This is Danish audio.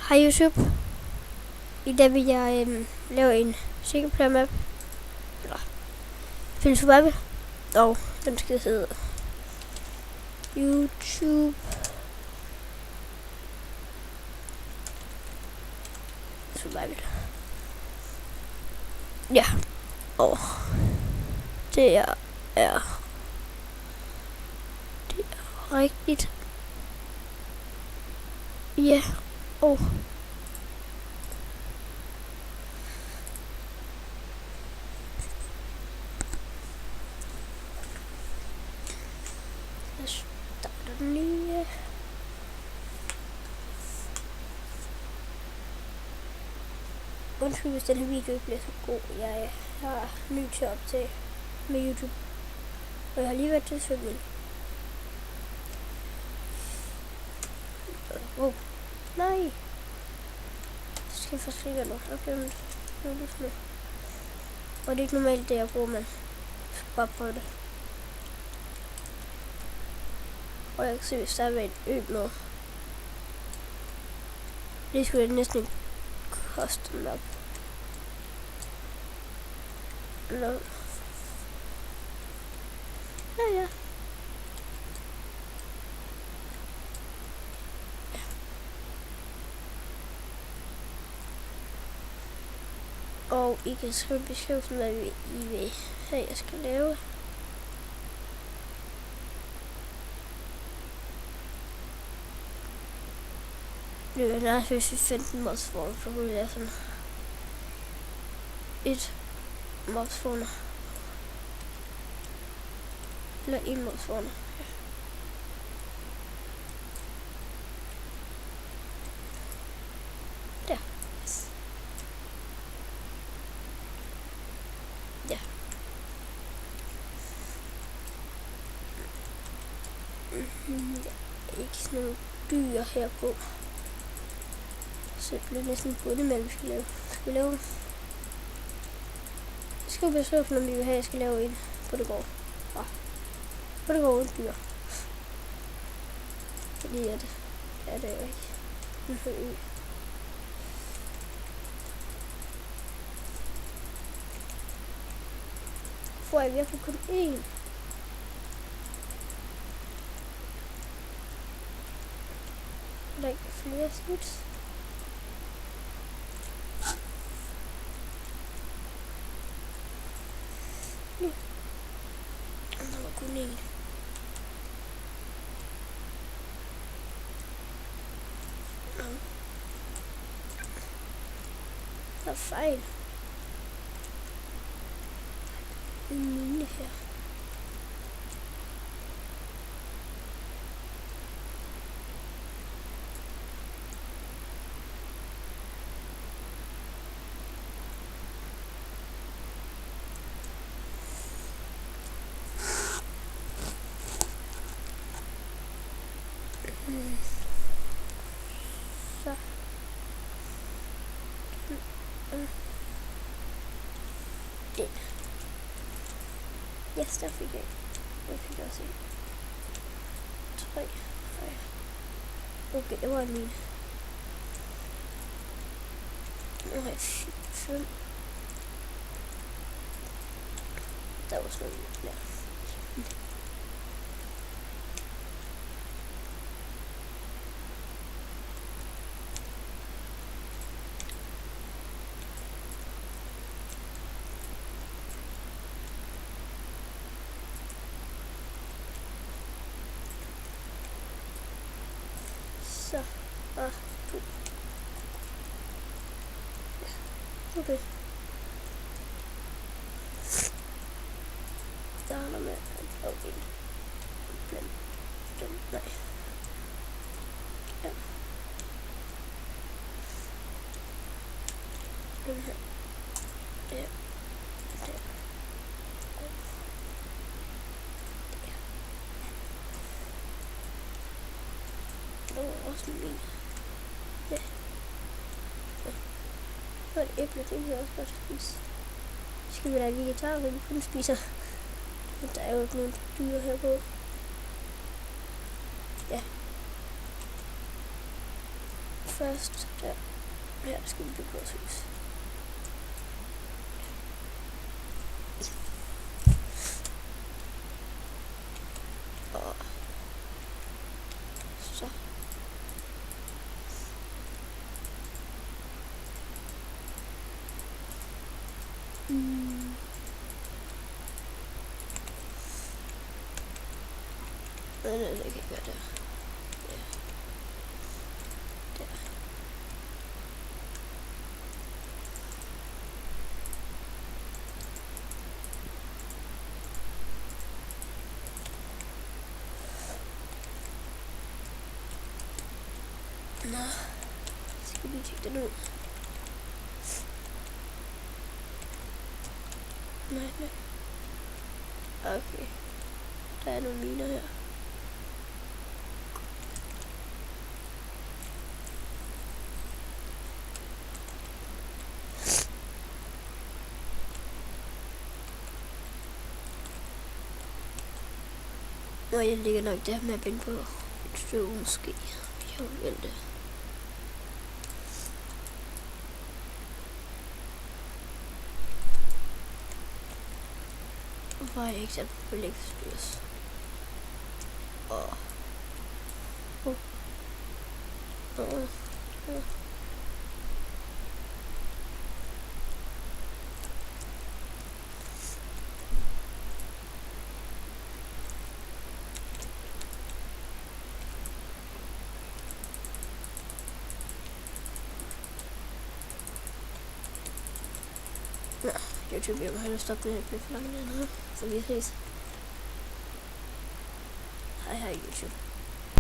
Hej YouTube. I dag vil jeg lave en singleplayer map, eller film survival, og den skal hedde YouTube survival. Ja, og det er rigtigt. Ja, og jeg starter den lige. Undskyld, hvis den her video ikke bliver så god. Jeg er ny til at optage med YouTube, og jeg har lige været til svømning. Nej. Det skal faktisk ikke være nok. Okay, og det er ikke normalt det jeg bruger, men jeg skal bare prøve det. Og jeg kan se, hvis der er en ø med. Det skulle jeg næsten ikke koste nok. Eller ja. Og I kan skrive beskrivelsen, hvad I vil have, jeg skal lave. Det er nærmest, hvis vi fandt en modsform, så kunne jeg sådan et modsform. Eller en modsform. Der. Yes. Ja. Ikke sådan nogle dyr her på. Så det bliver næsten bundet med, at vi skal lave. Jeg skal jo besøge, når vi vil have, jeg skal lave en på det går. På det går uden dyr. Fordi det er det jo ikke. En for ø. Får jeg virkelig kun én? Der er ikke flere snits. Ja. Der var kun én. Der er fejl. En mine her. Så. Det. Yes, der fik jeg. Jeg fik også en. 3. Okay, det var en mine. Nu har jeg 5. Der var sådan noget. Ja. Så, 2. Ja, okay. Starter med at lave en blandt dem. Nej. Ja. Den her. Ja. Der. Også en min. Ja. Og et æble, det kan jeg også godt spise. Skal vi da lige vegetar, så vi kun spiser. Men der er jo ikke nogen dyr her på. Ja. først. Der. Her skal vi bygge vores hus. Og så. Nej, det kan jeg gøre der. Ja. Der. Nå, skal vi tjekke den ud? Nej. Okay. Der er nogle miner her. Nå, jeg ligger nok der med at binde på et stykke måske. Jeg vil vente. Hvorfor har jeg ikke sat på belægsstyrs? Ja, YouTube, jeg må hellere stoppe med at blive for langt her. Så vi ses. Hej YouTube.